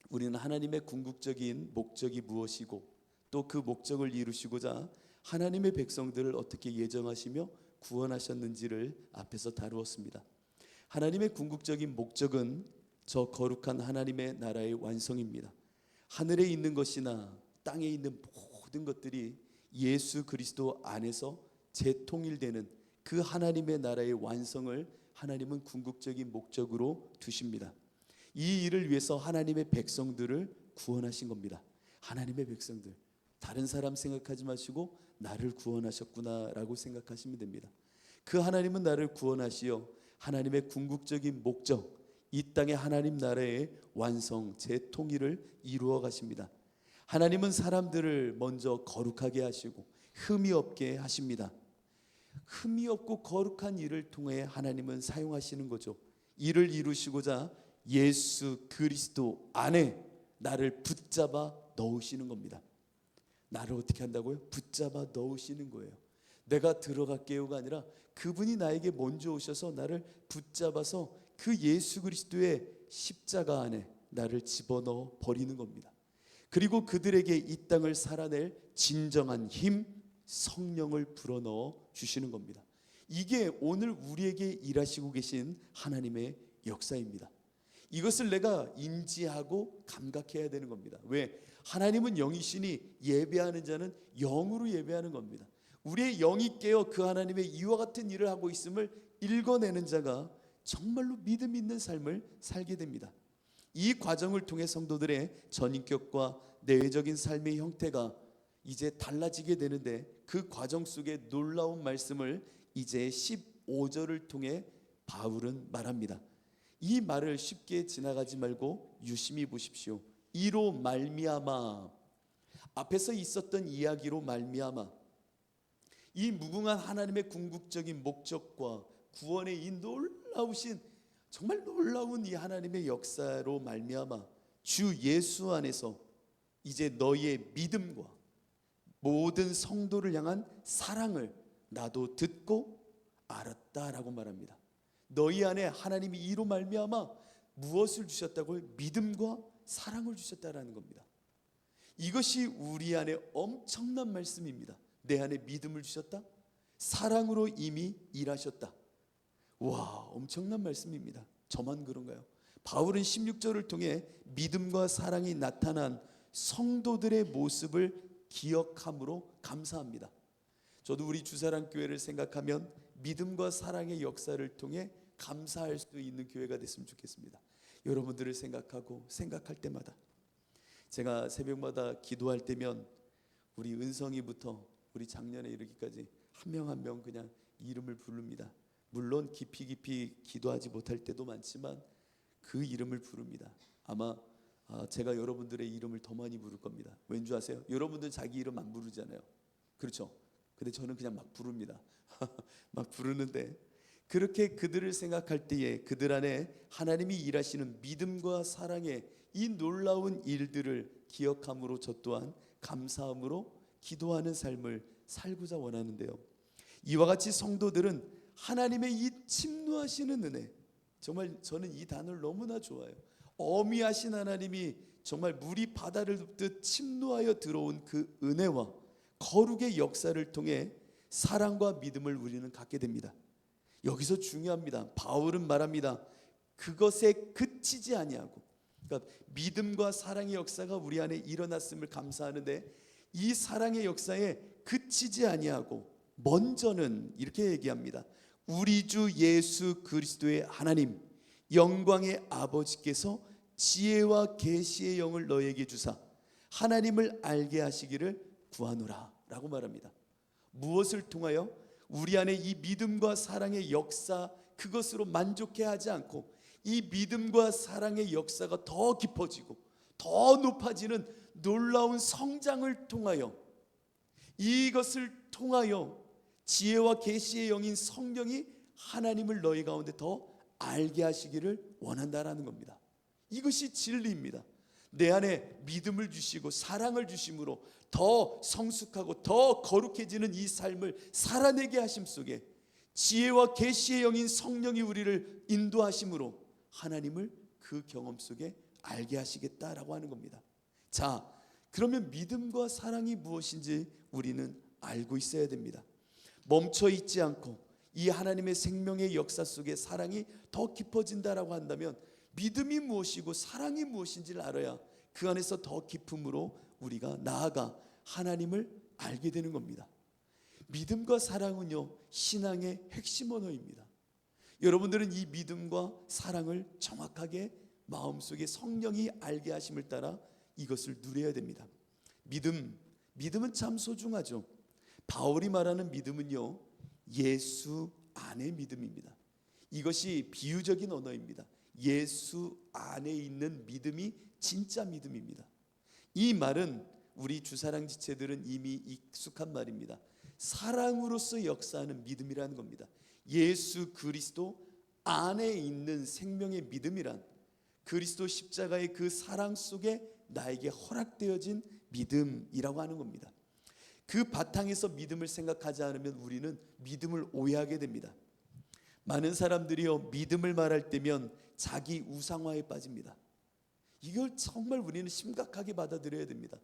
우리는 하나님의 궁극적인 목적이 무엇이고 또 그 목적을 이루시고자 하나님의 백성들을 어떻게 예정하시며 구원하셨는지를 앞에서 다루었습니다. 하나님의 궁극적인 목적은 저 거룩한 하나님의 나라의 완성입니다. 하늘에 있는 것이나 땅에 있는 모든 것들이 예수 그리스도 안에서 재통일되는 그 하나님의 나라의 완성을 하나님은 궁극적인 목적으로 두십니다. 이 일을 위해서 하나님의 백성들을 구원하신 겁니다. 하나님의 백성들, 다른 사람 생각하지 마시고 나를 구원하셨구나라고 생각하시면 됩니다. 그 하나님은 나를 구원하시어 하나님의 궁극적인 목적, 이 땅의 하나님 나라의 완성, 재통일을 이루어 가십니다. 하나님은 사람들을 먼저 거룩하게 하시고 흠이 없게 하십니다. 흠이 없고 거룩한 일을 통해 하나님은 사용하시는 거죠. 이를 이루시고자 예수 그리스도 안에 나를 붙잡아 넣으시는 겁니다. 나를 어떻게 한다고요? 붙잡아 넣으시는 거예요. 내가 들어갈게요가 아니라 그분이 나에게 먼저 오셔서 나를 붙잡아서 그 예수 그리스도의 십자가 안에 나를 집어넣어 버리는 겁니다. 그리고 그들에게 이 땅을 살아낼 진정한 힘, 성령을 불어넣어 주시는 겁니다. 이게 오늘 우리에게 일하시고 계신 하나님의 역사입니다. 이것을 내가 인지하고 감각해야 되는 겁니다. 왜? 하나님은 영이시니 예배하는 자는 영으로 예배하는 겁니다. 우리의 영이 깨어 그 하나님의 이와 같은 일을 하고 있음을 읽어내는 자가 정말로 믿음 있는 삶을 살게 됩니다. 이 과정을 통해 성도들의 전인격과 내외적인 삶의 형태가 이제 달라지게 되는데, 그 과정 속에 놀라운 말씀을 이제 15절을 통해 바울은 말합니다. 이 말을 쉽게 지나가지 말고 유심히 보십시오. 이로 말미암아, 앞에서 있었던 이야기로 말미암아, 이 무궁한 하나님의 궁극적인 목적과 구원의 이 놀라우신, 정말 놀라운 이 하나님의 역사로 말미암아 주 예수 안에서 이제 너희의 믿음과 모든 성도를 향한 사랑을 나도 듣고 알았다라고 말합니다. 너희 안에 하나님이 이로 말미암아 무엇을 주셨다고요? 믿음과 사랑을 주셨다라는 겁니다. 이것이 우리 안에 엄청난 말씀입니다. 내 안에 믿음을 주셨다, 사랑으로 이미 일하셨다. 와, 엄청난 말씀입니다. 저만 그런가요? 바울은 16절을 통해 믿음과 사랑이 나타난 성도들의 모습을 기억함으로 감사합니다. 저도 우리 주사랑교회를 생각하면 믿음과 사랑의 역사를 통해 감사할 수 있는 교회가 됐으면 좋겠습니다. 여러분들을 생각하고 생각할 때마다, 제가 새벽마다 기도할 때면 우리 은성이부터 우리 작년에 이르기까지 한 명 한 명 그냥 이름을 부릅니다. 물론 깊이 기도하지 못할 때도 많지만 그 이름을 부릅니다. 아마 제가 여러분들의 이름을 더 많이 부를 겁니다. 왠지 아세요? 여러분들 자기 이름 안 부르잖아요. 그렇죠? 근데 저는 그냥 막 부릅니다. 막 부르는데, 그렇게 그들을 생각할 때에 그들 안에 하나님이 일하시는 믿음과 사랑의 이 놀라운 일들을 기억함으로 저 또한 감사함으로 기도하는 삶을 살고자 원하는데요, 이와 같이 성도들은 하나님의 이 침노하시는 은혜, 정말 저는 이 단어를 너무나 좋아해요. 어미하신 하나님이 정말 물이 바다를 덮듯 침노하여 들어온 그 은혜와 거룩의 역사를 통해 사랑과 믿음을 우리는 갖게 됩니다. 여기서 중요합니다. 바울은 말합니다. 그것에 그치지 아니하고, 그러니까 믿음과 사랑의 역사가 우리 안에 일어났음을 감사하는데, 이 사랑의 역사에 그치지 아니하고 먼저는 이렇게 얘기합니다. 우리 주 예수 그리스도의 하나님 영광의 아버지께서 지혜와 계시의 영을 너에게 주사 하나님을 알게 하시기를 구하노라 라고 말합니다. 무엇을 통하여? 우리 안에 이 믿음과 사랑의 역사, 그것으로 만족해 하지 않고 이 믿음과 사랑의 역사가 더 깊어지고 더 높아지는 놀라운 성장을 통하여, 이것을 통하여 지혜와 계시의 영인 성령이 하나님을 너희 가운데 더 알게 하시기를 원한다라는 겁니다. 이것이 진리입니다. 내 안에 믿음을 주시고 사랑을 주심으로 더 성숙하고 더 거룩해지는 이 삶을 살아내게 하심 속에 지혜와 계시의 영인 성령이 우리를 인도하심으로 하나님을 그 경험 속에 알게 하시겠다라고 하는 겁니다. 자, 그러면 믿음과 사랑이 무엇인지 우리는 알고 있어야 됩니다. 멈춰 있지 않고 이 하나님의 생명의 역사 속에 사랑이 더 깊어진다라고 한다면 믿음이 무엇이고 사랑이 무엇인지를 알아야 그 안에서 더 깊음으로 우리가 나아가 하나님을 알게 되는 겁니다. 믿음과 사랑은요, 신앙의 핵심 언어입니다. 여러분들은 이 믿음과 사랑을 정확하게 마음속에 성령이 알게 하심을 따라 이것을 누려야 됩니다. 믿음은 참 소중하죠. 바울이 말하는 믿음은요, 예수 안의 믿음입니다. 이것이 비유적인 언어입니다. 예수 안에 있는 믿음이 진짜 믿음입니다. 이 말은 우리 주사랑 지체들은 이미 익숙한 말입니다. 사랑으로서 역사하는 믿음이라는 겁니다. 예수 그리스도 안에 있는 생명의 믿음이란 그리스도 십자가의 그 사랑 속에 나에게 허락되어진 믿음이라고 하는 겁니다. 그 바탕에서 믿음을 생각하지 않으면 우리는 믿음을 오해하게 됩니다. 많은 사람들이요, 믿음을 말할 때면 자기 우상화에 빠집니다. 이걸 정말 우리는 심각하게 받아들여야 됩니다.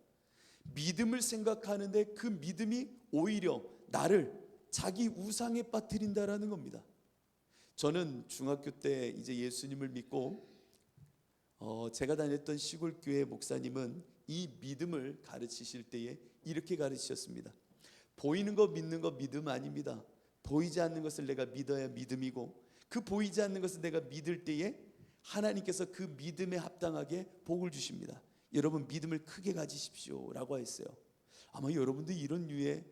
믿음을 생각하는데 그 믿음이 오히려 나를 자기 우상에 빠뜨린다라는 겁니다. 저는 중학교 때 이제 예수님을 믿고 제가 다녔던 시골 교회 목사님은 이 믿음을 가르치실 때에 이렇게 가르치셨습니다. 보이는 거 믿는 거 믿음 아닙니다. 보이지 않는 것을 내가 믿어야 믿음이고 그 보이지 않는 것을 내가 믿을 때에 하나님께서 그 믿음에 합당하게 복을 주십니다. 여러분 믿음을 크게 가지십시오 라고 했어요. 아마 여러분도 이런 류의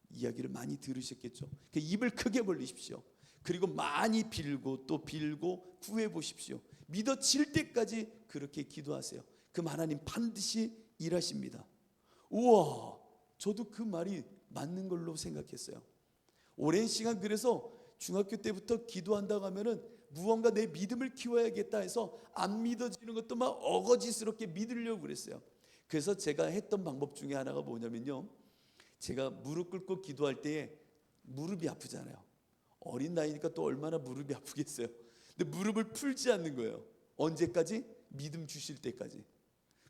이야기를 많이 들으셨겠죠. 입을 크게 벌리십시오. 그리고 많이 빌고 또 빌고 구해 보십시오. 믿어질 때까지 그렇게 기도하세요. 그럼 하나님 반드시 일하십니다. 우와, 저도 그 말이 맞는 걸로 생각했어요. 오랜 시간 그래서 중학교 때부터 기도한다고 하면은 무언가 내 믿음을 키워야겠다 해서 안 믿어지는 것도 막 어거지스럽게 믿으려고 그랬어요. 그래서 제가 했던 방법 중에 하나가 뭐냐면요, 제가 무릎 꿇고 기도할 때에 무릎이 아프잖아요. 어린 나이니까 또 얼마나 무릎이 아프겠어요. 근데 무릎을 풀지 않는 거예요. 언제까지? 믿음 주실 때까지.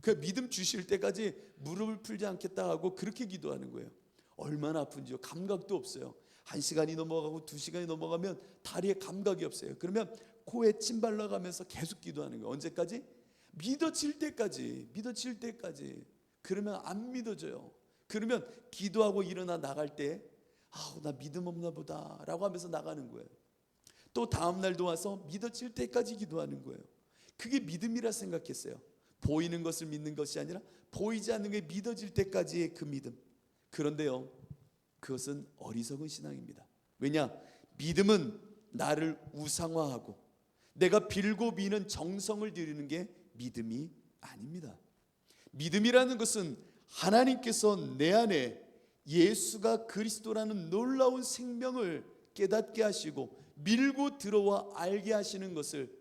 그 믿음 주실 때까지 무릎을 풀지 않겠다 하고 그렇게 기도하는 거예요. 얼마나 아픈지요. 감각도 없어요. 1시간이 넘어가고 2시간이 넘어가면 다리에 감각이 없어요. 그러면 코에 침 발라가면서 계속 기도하는 거예요. 언제까지? 믿어질 때까지. 믿어질 때까지. 그러면 안 믿어져요. 그러면 기도하고 일어나 나갈 때 나 믿음 없나 보다 라고 하면서 나가는 거예요. 또 다음 날도 와서 믿어질 때까지 기도하는 거예요. 그게 믿음이라 생각했어요. 보이는 것을 믿는 것이 아니라 보이지 않는 게 믿어질 때까지의 그 믿음. 그런데요, 그것은 어리석은 신앙입니다. 왜냐? 믿음은 나를 우상화하고 내가 빌고 미는 정성을 들이는 게 믿음이 아닙니다. 믿음이라는 것은 하나님께서 내 안에 예수가 그리스도라는 놀라운 생명을 깨닫게 하시고 밀고 들어와 알게 하시는 것을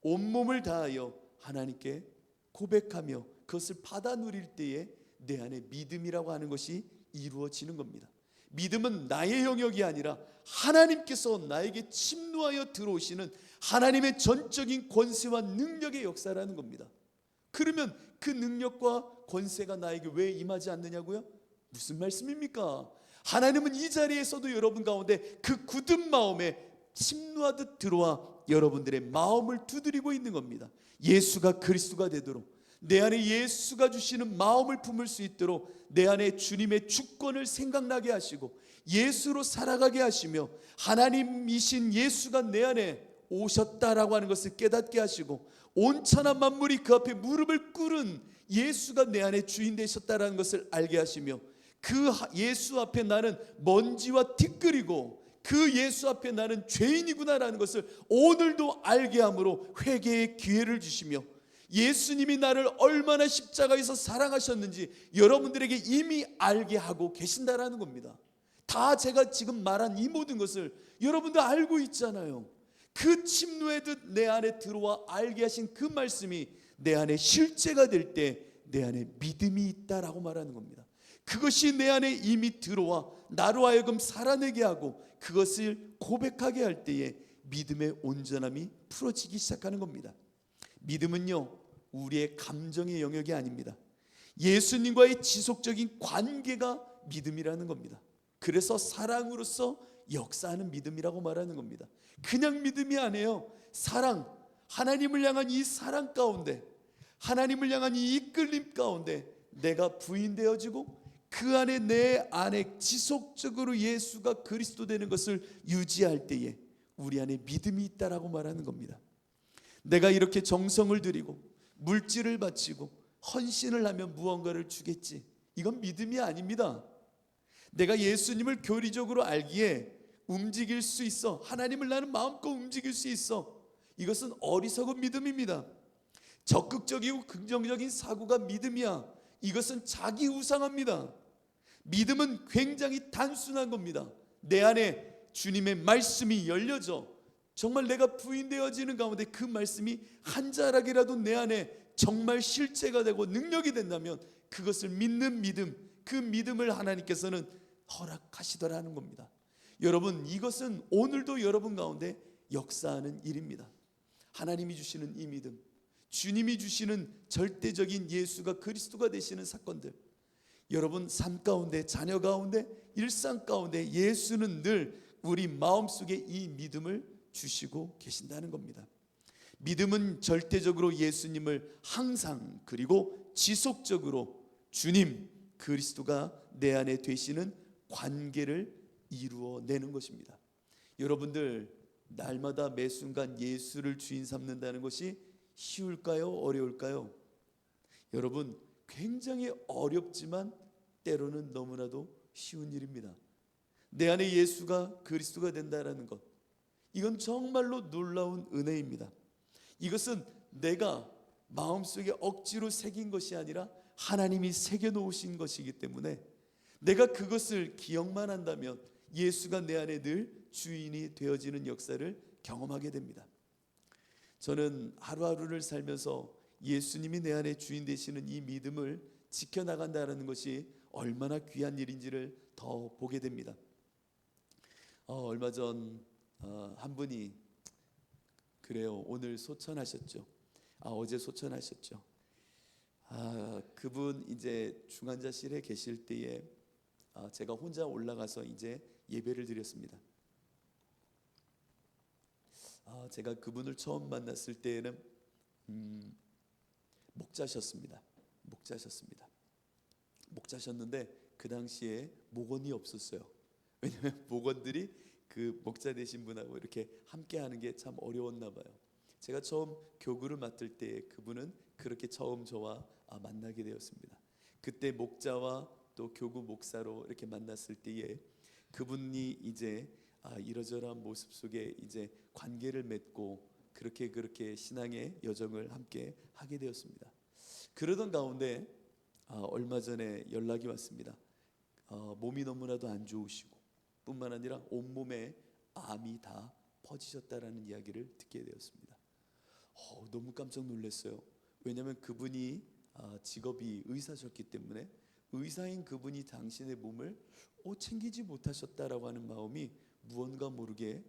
온몸을 다하여 하나님께 고백하며 그것을 받아 누릴 때에 내 안에 믿음이라고 하는 것이 이루어지는 겁니다. 믿음은 나의 영역이 아니라 하나님께서 나에게 침노하여 들어오시는 하나님의 전적인 권세와 능력의 역사라는 겁니다. 그러면 그 능력과 권세가 나에게 왜 임하지 않느냐고요? 무슨 말씀입니까? 하나님은 이 자리에서도 여러분 가운데 그 굳은 마음에 침노하듯 들어와 여러분들의 마음을 두드리고 있는 겁니다. 예수가 그리스도가 되도록 내 안에 예수가 주시는 마음을 품을 수 있도록 내 안에 주님의 주권을 생각나게 하시고 예수로 살아가게 하시며 하나님이신 예수가 내 안에 오셨다라고 하는 것을 깨닫게 하시고 온천한 만물이 그 앞에 무릎을 꿇은 예수가 내 안에 주인 되셨다라는 것을 알게 하시며 그 예수 앞에 나는 먼지와 티끌이고 그 예수 앞에 나는 죄인이구나라는 것을 오늘도 알게 함으로 회개의 기회를 주시며 예수님이 나를 얼마나 십자가에서 사랑하셨는지 여러분들에게 이미 알게 하고 계신다라는 겁니다. 다 제가 지금 말한 이 모든 것을 여러분들 알고 있잖아요. 그 침노에듯 내 안에 들어와 알게 하신 그 말씀이 내 안에 실제가 될 때 내 안에 믿음이 있다라고 말하는 겁니다. 그것이 내 안에 이미 들어와 나로 하여금 살아내게 하고 그것을 고백하게 할 때에 믿음의 온전함이 풀어지기 시작하는 겁니다. 믿음은요, 우리의 감정의 영역이 아닙니다. 예수님과의 지속적인 관계가 믿음이라는 겁니다. 그래서 사랑으로서 역사하는 믿음이라고 말하는 겁니다. 그냥 믿음이 아니에요. 사랑, 하나님을 향한 이 사랑 가운데, 하나님을 향한 이 이끌림 가운데 내가 부인되어지고 그 안에 내 안에 지속적으로 예수가 그리스도 되는 것을 유지할 때에 우리 안에 믿음이 있다라고 말하는 겁니다. 내가 이렇게 정성을 들이고 물질을 바치고 헌신을 하면 무언가를 주겠지, 이건 믿음이 아닙니다. 내가 예수님을 교리적으로 알기에 움직일 수 있어, 하나님을 나는 마음껏 움직일 수 있어, 이것은 어리석은 믿음입니다. 적극적이고 긍정적인 사고가 믿음이야, 이것은 자기 우상합니다. 믿음은 굉장히 단순한 겁니다. 내 안에 주님의 말씀이 열려져 정말 내가 부인되어지는 가운데 그 말씀이 한 자락이라도 내 안에 정말 실제가 되고 능력이 된다면 그것을 믿는 믿음, 그 믿음을 하나님께서는 허락하시더라는 겁니다. 여러분, 이것은 오늘도 여러분 가운데 역사하는 일입니다. 하나님이 주시는 이 믿음, 주님이 주시는 절대적인 예수가 그리스도가 되시는 사건들, 여러분 삶 가운데, 자녀 가운데, 일상 가운데 예수는 늘 우리 마음속에 이 믿음을 주시고 계신다는 겁니다. 믿음은 절대적으로 예수님을 항상 그리고 지속적으로 주님 그리스도가 내 안에 되시는 관계를 이루어내는 것입니다. 여러분들, 날마다 매 순간 예수를 주인 삼는다는 것이 쉬울까요? 어려울까요? 여러분, 굉장히 어렵지만 때로는 너무나도 쉬운 일입니다. 내 안에 예수가 그리스도가 된다는 것, 이건 정말로 놀라운 은혜입니다. 이것은 내가 마음속에 억지로 새긴 것이 아니라 하나님이 새겨놓으신 것이기 때문에 내가 그것을 기억만 한다면 예수가 내 안에 늘 주인이 되어지는 역사를 경험하게 됩니다. 저는 하루하루를 살면서 예수님이 내 안에 주인 되시는 이 믿음을 지켜나간다는 것이 얼마나 귀한 일인지를 더 보게 됩니다. 얼마 전 한 분이 그래요, 오늘 소천하셨죠. 어제 소천하셨죠. 그분 이제 중환자실에 계실 때에 제가 혼자 올라가서 이제 예배를 드렸습니다. 제가 그분을 처음 만났을 때에는 목자셨습니다. 목자셨는데 그 당시에 목원이 없었어요. 왜냐하면 목원들이 그 목자 되신 분하고 이렇게 함께하는 게 참 어려웠나 봐요. 제가 처음 교구를 맡을 때 그분은 그렇게 처음 저와 만나게 되었습니다. 그때 목자와 또 교구 목사로 이렇게 만났을 때에 그분이 이제 이러저러한 모습 속에 이제 관계를 맺고 그렇게 신앙의 여정을 함께 하게 되었습니다. 그러던 가운데 얼마 전에 연락이 왔습니다. 몸이 너무나도 안 좋으시고 뿐만 아니라 온몸에 암이 다 퍼지셨다라는 이야기를 듣게 되었습니다. 너무 깜짝 놀랐어요. 왜냐하면 그분이 직업이 의사셨기 때문에 의사인 그분이 당신의 몸을 챙기지 못하셨다라고 하는 마음이 무언가 모르게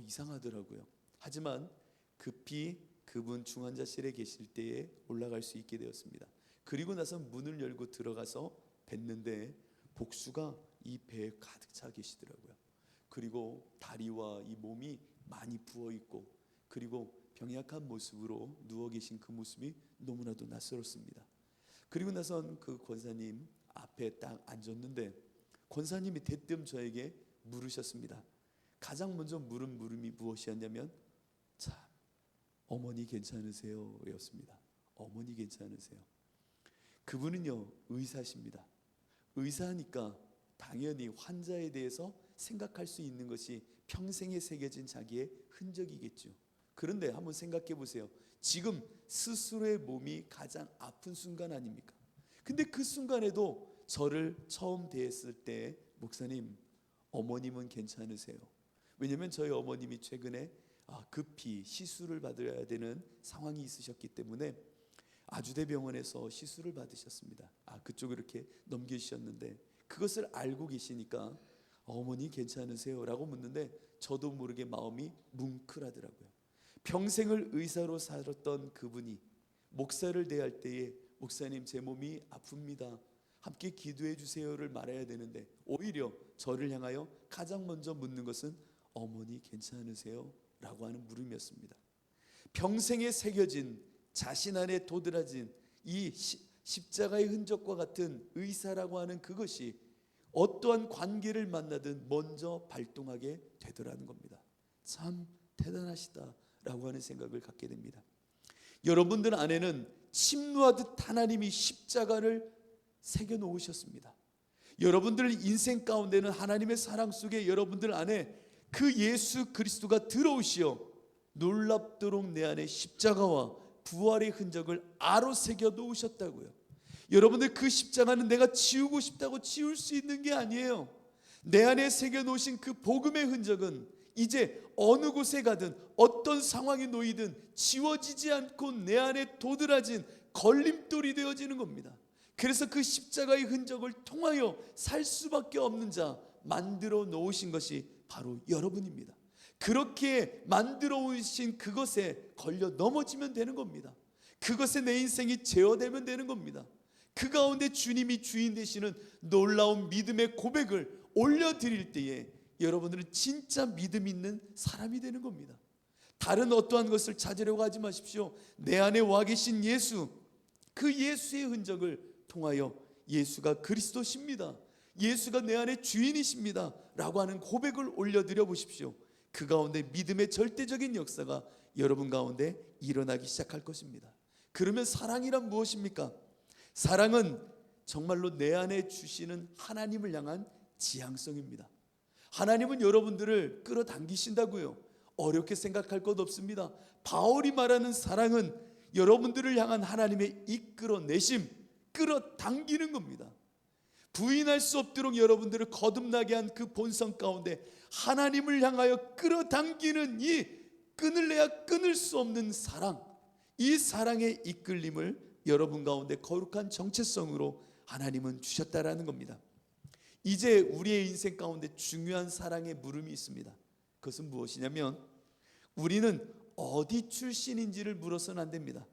이상하더라고요. 하지만 급히 그분 중환자실에 계실 때에 올라갈 수 있게 되었습니다. 그리고 나서 문을 열고 들어가서 뵀는데 복수가 이 배에 가득 차 계시더라고요. 그리고 다리와 이 몸이 많이 부어 있고 그리고 병약한 모습으로 누워 계신 그 모습이 너무나도 낯설었습니다. 그리고 나선 그 권사님 앞에 딱 앉았는데 권사님이 대뜸 저에게 물으셨습니다. 가장 먼저 물은 물음이 무엇이었냐면 참 어머니 괜찮으세요? 였습니다. 어머니 괜찮으세요? 그분은요 의사십니다. 의사니까 당연히 환자에 대해서 생각할 수 있는 것이 평생에 새겨진 자기의 흔적이겠죠. 그런데 한번 생각해 보세요. 지금 스스로의 몸이 가장 아픈 순간 아닙니까? 근데 그 순간에도 저를 처음 대했을 때 목사님, 어머님은 괜찮으세요? 왜냐하면 저희 어머님이 최근에 급히 시술을 받아야 되는 상황이 있으셨기 때문에 아주대병원에서 시술을 받으셨습니다. 그쪽을 이렇게 넘겨주셨는데 그것을 알고 계시니까 어머니 괜찮으세요? 라고 묻는데 저도 모르게 마음이 뭉클하더라고요. 평생을 의사로 살았던 그분이 목사를 대할 때에 목사님 제 몸이 아픕니다, 함께 기도해 주세요를 말해야 되는데 오히려 저를 향하여 가장 먼저 묻는 것은 어머니 괜찮으세요? 라고 하는 물음이었습니다. 평생에 새겨진 자신 안에 도드라진 이 십자가의 흔적과 같은 의사라고 하는 그것이 어떠한 관계를 만나든 먼저 발동하게 되더라는 겁니다. 참 대단하시다라고 하는 생각을 갖게 됩니다. 여러분들 안에는 침노하듯 하나님이 십자가를 새겨 놓으셨습니다. 여러분들 인생 가운데는 하나님의 사랑 속에 여러분들 안에 그 예수 그리스도가 들어오시어 놀랍도록 내 안에 십자가와 부활의 흔적을 아로 새겨 놓으셨다고요. 여러분들 그 십자가는 내가 지우고 싶다고 지울 수 있는 게 아니에요. 내 안에 새겨 놓으신 그 복음의 흔적은 이제 어느 곳에 가든 어떤 상황에 놓이든 지워지지 않고 내 안에 도드라진 걸림돌이 되어지는 겁니다. 그래서 그 십자가의 흔적을 통하여 살 수밖에 없는 자 만들어 놓으신 것이 바로 여러분입니다. 그렇게 만들어 오신 그것에 걸려 넘어지면 되는 겁니다. 그것에 내 인생이 제어되면 되는 겁니다. 그 가운데 주님이 주인 되시는 놀라운 믿음의 고백을 올려드릴 때에 여러분들은 진짜 믿음 있는 사람이 되는 겁니다. 다른 어떠한 것을 찾으려고 하지 마십시오. 내 안에 와 계신 예수, 그 예수의 흔적을 통하여 예수가 그리스도십니다, 예수가 내 안에 주인이십니다 라고 하는 고백을 올려드려 보십시오. 그 가운데 믿음의 절대적인 역사가 여러분 가운데 일어나기 시작할 것입니다. 그러면 사랑이란 무엇입니까? 사랑은 정말로 내 안에 주시는 하나님을 향한 지향성입니다. 하나님은 여러분들을 끌어당기신다고요. 어렵게 생각할 것 없습니다. 바울이 말하는 사랑은 여러분들을 향한 하나님의 이끌어내심, 끌어당기는 겁니다. 부인할 수 없도록 여러분들을 거듭나게 한 그 본성 가운데 하나님을 향하여 끌어당기는 이 끊을래야 끊을 수 없는 사랑, 이 사랑의 이끌림을 여러분 가운데 거룩한 정체성으로 하나님은 주셨다라는 겁니다. 이제 우리의 인생 가운데 중요한 사랑의 물음이 있습니다. 그것은 무엇이냐면 우리는 어디 출신인지를 물어서는 안 됩니다.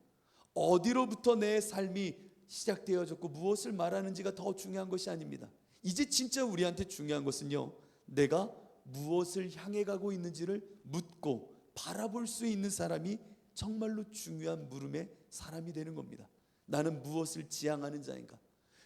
어디로부터 내 삶이 시작되어졌고 무엇을 말하는지가 더 중요한 것이 아닙니다. 이제 진짜 우리한테 중요한 것은요, 내가 무엇을 향해 가고 있는지를 묻고 바라볼 수 있는 사람이 정말로 중요한 물음의 사람이 되는 겁니다. 나는 무엇을 지향하는 자인가?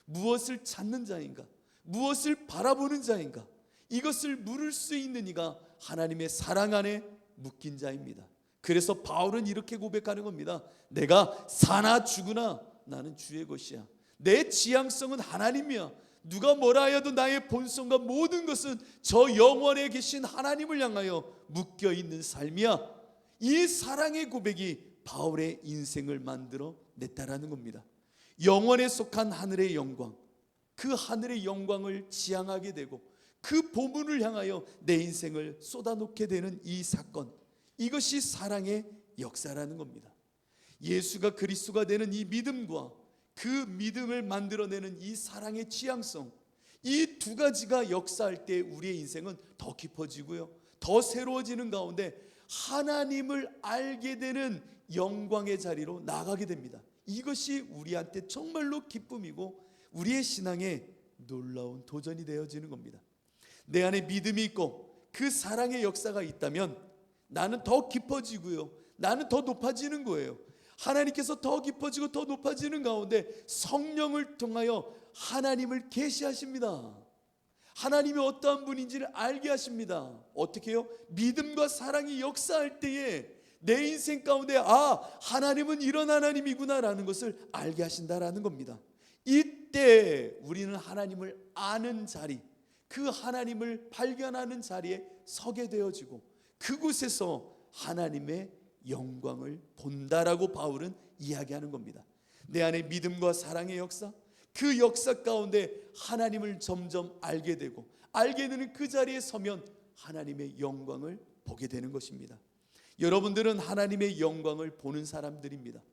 무엇을 찾는 자인가? 무엇을 바라보는 자인가? 이것을 물을 수 있는 이가 하나님의 사랑 안에 묶인 자입니다. 그래서 바울은 이렇게 고백하는 겁니다. 내가 사나 죽으나 나는 주의 것이야. 내 지향성은 하나님이야. 누가 뭐라 하여도 나의 본성과 모든 것은 저 영원에 계신 하나님을 향하여 묶여 있는 삶이야. 이 사랑의 고백이 바울의 인생을 만들어 냈다라는 겁니다. 영원에 속한 하늘의 영광, 그 하늘의 영광을 지향하게 되고 그 보물을 향하여 내 인생을 쏟아놓게 되는 이 사건, 이것이 사랑의 역사라는 겁니다. 예수가 그리스도가 되는 이 믿음과 그 믿음을 만들어내는 이 사랑의 지향성, 이 두 가지가 역사할 때 우리의 인생은 더 깊어지고요, 더 새로워지는 가운데 하나님을 알게 되는 영광의 자리로 나가게 됩니다. 이것이 우리한테 정말로 기쁨이고 우리의 신앙의 놀라운 도전이 되어지는 겁니다. 내 안에 믿음이 있고 그 사랑의 역사가 있다면 나는 더 깊어지고요, 나는 더 높아지는 거예요. 하나님께서 더 깊어지고 더 높아지는 가운데 성령을 통하여 하나님을 계시하십니다. 하나님이 어떠한 분인지를 알게 하십니다. 어떻게 해요? 믿음과 사랑이 역사할 때에 내 인생 가운데 하나님은 이런 하나님이구나라는 것을 알게 하신다라는 겁니다. 이때 우리는 하나님을 아는 자리, 그 하나님을 발견하는 자리에 서게 되어지고 그곳에서 하나님의 영광을 본다라고 바울은 이야기하는 겁니다. 내 안에 믿음과 사랑의 역사, 그 역사 가운데 하나님을 점점 알게 되고 알게 되는 그 자리에 서면 하나님의 영광을 보게 되는 것입니다. 여러분들은 하나님의 영광을 보는 사람들입니다.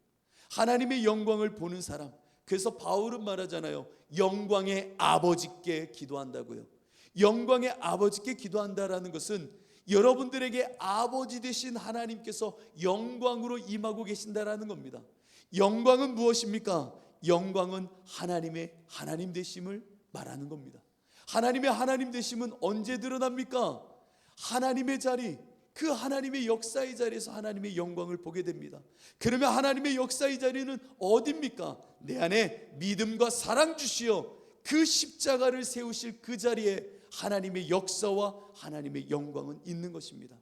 하나님의 영광을 보는 사람. 그래서 바울은 말하잖아요. 영광의 아버지께 기도한다고요. 영광의 아버지께 기도한다라는 것은 여러분들에게 아버지 되신 하나님께서 영광으로 임하고 계신다라는 겁니다. 영광은 무엇입니까? 영광은 하나님 되심을 말하는 겁니다. 하나님의 하나님 되심은 언제 드러납니까? 하나님의 자리, 그 하나님의 역사의 자리에서 하나님의 영광을 보게 됩니다. 그러면 하나님의 역사의 자리는 어디입니까? 내 안에 믿음과 사랑 주시어 그 십자가를 세우실 그 자리에 하나님의 역사와 하나님의 영광은 있는 것입니다.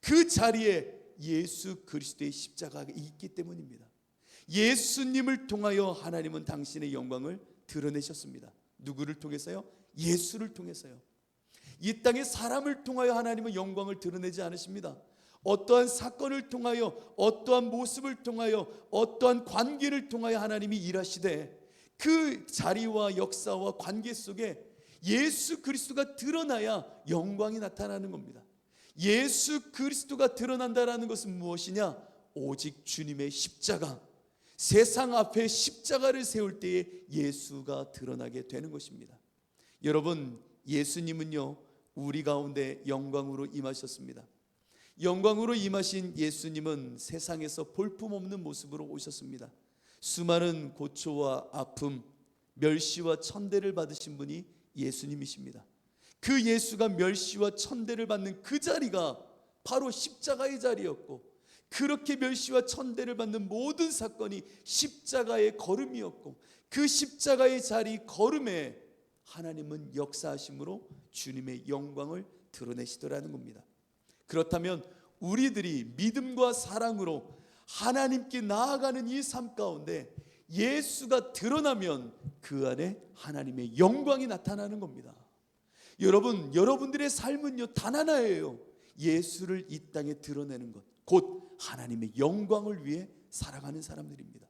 그 자리에 예수 그리스도의 십자가가 있기 때문입니다. 예수님을 통하여 하나님은 당신의 영광을 드러내셨습니다. 누구를 통해서요? 예수를 통해서요. 이 땅에 사람을 통하여 하나님은 영광을 드러내지 않으십니다. 어떠한 사건을 통하여, 어떠한 모습을 통하여, 어떠한 관계를 통하여 하나님이 일하시되 그 자리와 역사와 관계 속에 예수 그리스도가 드러나야 영광이 나타나는 겁니다. 예수 그리스도가 드러난다는 것은 무엇이냐? 오직 주님의 십자가, 세상 앞에 십자가를 세울 때에 예수가 드러나게 되는 것입니다. 여러분, 예수님은요 우리 가운데 영광으로 임하셨습니다. 영광으로 임하신 예수님은 세상에서 볼품없는 모습으로 오셨습니다. 수많은 고초와 아픔, 멸시와 천대를 받으신 분이 예수님이십니다. 그 예수가 멸시와 천대를 받는 그 자리가 바로 십자가의 자리였고, 그렇게 멸시와 천대를 받는 모든 사건이 십자가의 걸음이었고, 그 십자가의 자리 걸음에 하나님은 역사하심으로 주님의 영광을 드러내시더라는 겁니다. 그렇다면 우리들이 믿음과 사랑으로 하나님께 나아가는 이 삶 가운데 예수가 드러나면 그 안에 하나님의 영광이 나타나는 겁니다. 여러분, 여러분들의 삶은요 단 하나예요. 예수를 이 땅에 드러내는 것, 곧 하나님의 영광을 위해 살아가는 사람들입니다.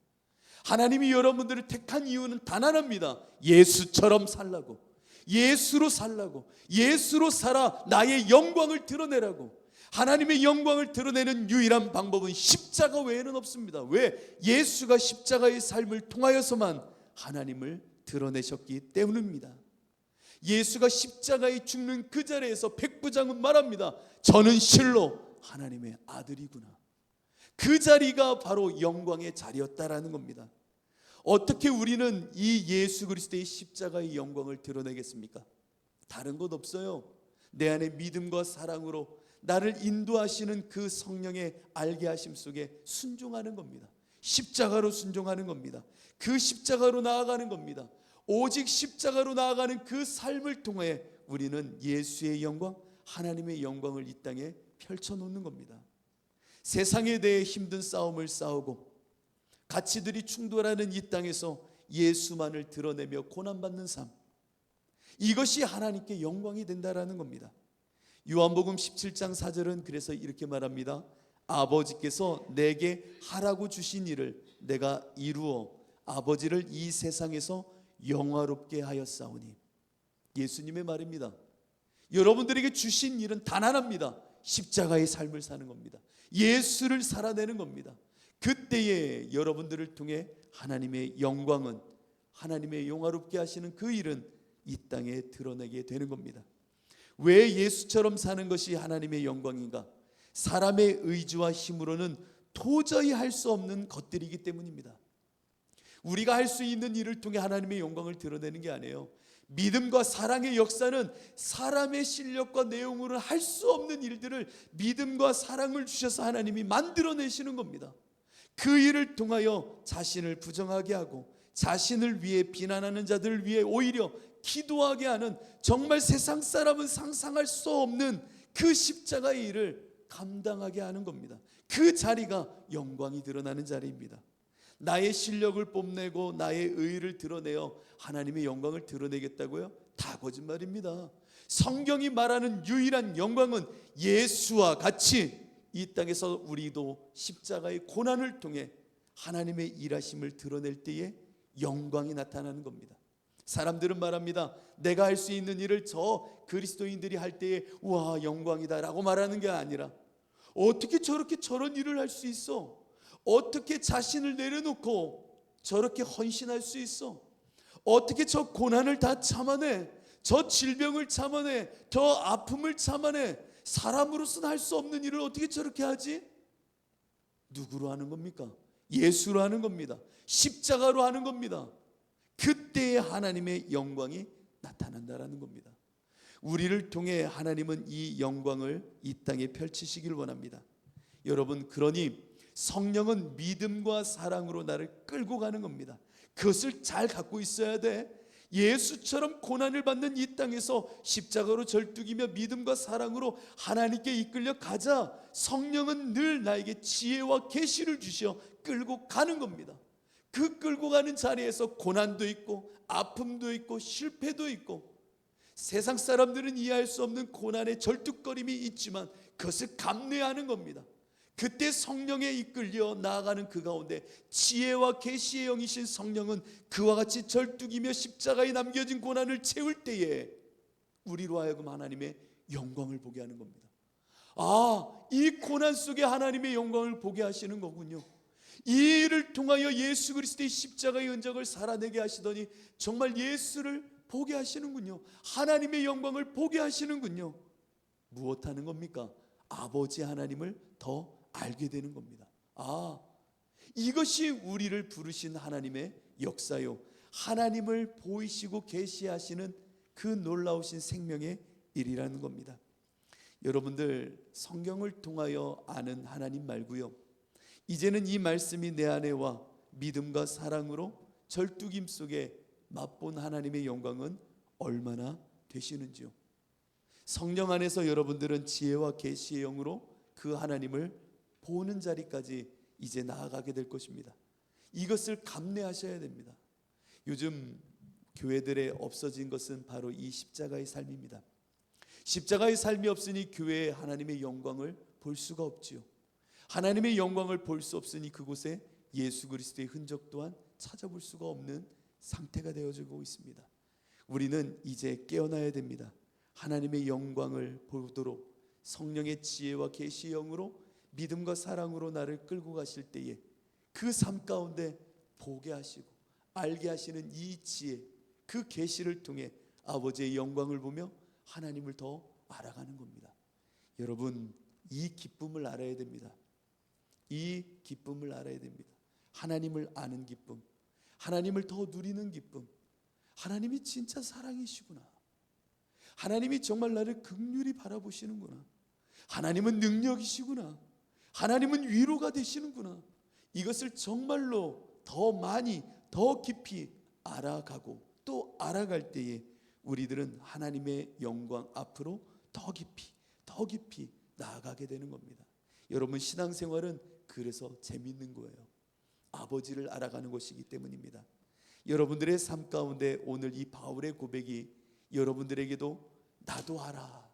하나님이 여러분들을 택한 이유는 단 하나입니다. 예수처럼 살라고, 예수로 살라고, 예수로 살아 나의 영광을 드러내라고. 하나님의 영광을 드러내는 유일한 방법은 십자가 외에는 없습니다. 왜? 예수가 십자가의 삶을 통하여서만 하나님을 드러내셨기 때문입니다. 예수가 십자가에 죽는 그 자리에서 백부장은 말합니다. 저는 실로 하나님의 아들이구나. 그 자리가 바로 영광의 자리였다라는 겁니다. 어떻게 우리는 이 예수 그리스도의 십자가의 영광을 드러내겠습니까? 다른 것 없어요. 내 안에 믿음과 사랑으로 나를 인도하시는 그 성령의 알게 하심 속에 순종하는 겁니다. 십자가로 순종하는 겁니다. 그 십자가로 나아가는 겁니다. 오직 십자가로 나아가는 그 삶을 통해 우리는 예수의 영광, 하나님의 영광을 이 땅에 펼쳐놓는 겁니다. 세상에 대해 힘든 싸움을 싸우고 가치들이 충돌하는 이 땅에서 예수만을 드러내며 고난받는 삶, 이것이 하나님께 영광이 된다라는 겁니다. 요한복음 17장 4절은 그래서 이렇게 말합니다. 아버지께서 내게 하라고 주신 일을 내가 이루어 아버지를 이 세상에서 영화롭게 하였사오니. 예수님의 말입니다. 여러분들에게 주신 일은 단 하나입니다. 십자가의 삶을 사는 겁니다. 예수를 살아내는 겁니다. 그때에 여러분들을 통해 하나님의 영광은, 하나님의 영화롭게 하시는 그 일은 이 땅에 드러내게 되는 겁니다. 왜 예수처럼 사는 것이 하나님의 영광인가? 사람의 의지와 힘으로는 도저히 할 수 없는 것들이기 때문입니다. 우리가 할 수 있는 일을 통해 하나님의 영광을 드러내는 게 아니에요. 믿음과 사랑의 역사는 사람의 실력과 내용으로 할 수 없는 일들을 믿음과 사랑을 주셔서 하나님이 만들어내시는 겁니다. 그 일을 통하여 자신을 부정하게 하고 자신을 위해 비난하는 자들을 위해 오히려 기도하게 하는, 정말 세상 사람은 상상할 수 없는 그 십자가의 일을 감당하게 하는 겁니다. 그 자리가 영광이 드러나는 자리입니다. 나의 실력을 뽐내고 나의 의의를 드러내어 하나님의 영광을 드러내겠다고요? 다 거짓말입니다. 성경이 말하는 유일한 영광은 예수와 같이 이 땅에서 우리도 십자가의 고난을 통해 하나님의 일하심을 드러낼 때에 영광이 나타나는 겁니다. 사람들은 말합니다. 내가 할 수 있는 일을 저 그리스도인들이 할 때에 우와 영광이다 라고 말하는 게 아니라, 어떻게 저렇게 저런 일을 할 수 있어? 어떻게 자신을 내려놓고 저렇게 헌신할 수 있어? 어떻게 저 고난을 다 참아내? 저 질병을 참아내? 저 아픔을 참아내? 사람으로서는 할 수 없는 일을 어떻게 저렇게 하지? 누구로 하는 겁니까? 예수로 하는 겁니다. 십자가로 하는 겁니다. 그때에 하나님의 영광이 나타난다라는 겁니다. 우리를 통해 하나님은 이 영광을 이 땅에 펼치시길 원합니다. 여러분, 그러니 성령은 믿음과 사랑으로 나를 끌고 가는 겁니다. 그것을 잘 갖고 있어야 돼. 예수처럼 고난을 받는 이 땅에서 십자가로 절뚝이며 믿음과 사랑으로 하나님께 이끌려 가자. 성령은 늘 나에게 지혜와 계시를 주셔 끌고 가는 겁니다. 그 끌고 가는 자리에서 고난도 있고 아픔도 있고 실패도 있고 세상 사람들은 이해할 수 없는 고난의 절뚝거림이 있지만 그것을 감내하는 겁니다. 그때 성령에 이끌려 나아가는 그 가운데 지혜와 계시의 영이신 성령은 그와 같이 절뚝이며 십자가에 남겨진 고난을 채울 때에 우리로 하여금 하나님의 영광을 보게 하는 겁니다. 이 고난 속에 하나님의 영광을 보게 하시는 거군요. 이 일을 통하여 예수 그리스도의 십자가의 은적을 살아내게 하시더니 정말 예수를 보게 하시는군요. 하나님의 영광을 보게 하시는군요. 무엇하는 겁니까? 아버지 하나님을 더 알게 되는 겁니다. 이것이 우리를 부르신 하나님의 역사요, 하나님을 보이시고 계시하시는 그 놀라우신 생명의 일이라는 겁니다. 여러분들, 성경을 통하여 아는 하나님 말고요, 이제는 이 말씀이 내 안에 와 믿음과 사랑으로 절뚝임 속에 맛본 하나님의 영광은 얼마나 되시는지요. 성령 안에서 여러분들은 지혜와 계시의 영으로 그 하나님을 보는 자리까지 이제 나아가게 될 것입니다. 이것을 감내하셔야 됩니다. 요즘 교회들에 없어진 것은 바로 이 십자가의 삶입니다. 십자가의 삶이 없으니 교회에 하나님의 영광을 볼 수가 없지요. 하나님의 영광을 볼 수 없으니 그곳에 예수 그리스도의 흔적 또한 찾아볼 수가 없는 상태가 되어지고 있습니다. 우리는 이제 깨어나야 됩니다. 하나님의 영광을 보도록 성령의 지혜와 계시의 영으로 믿음과 사랑으로 나를 끌고 가실 때에 그 삶 가운데 보게 하시고 알게 하시는 이 지혜, 그 계시를 통해 아버지의 영광을 보며 하나님을 더 알아가는 겁니다. 여러분, 이 기쁨을 알아야 됩니다. 이 기쁨을 알아야 됩니다. 하나님을 아는 기쁨, 하나님을 더 누리는 기쁨. 하나님이 진짜 사랑이시구나. 하나님이 정말 나를 긍휼히 바라보시는구나. 하나님은 능력이시구나. 하나님은 위로가 되시는구나. 이것을 정말로 더 많이, 더 깊이 알아가고 또 알아갈 때에 우리들은 하나님의 영광 앞으로 더 깊이 나아가게 되는 겁니다. 여러분, 신앙생활은 그래서 재밌는 거예요. 아버지를 알아가는 것이기 때문입니다. 여러분들의 삶 가운데 오늘 이 바울의 고백이 여러분들에게도 나도 알아,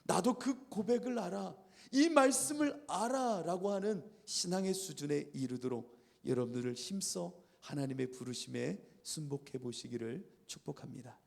나도 그 고백을 알아, 이 말씀을 알아 라고 하는 신앙의 수준에 이르도록 여러분들을 힘써 하나님의 부르심에 순복해 보시기를 축복합니다.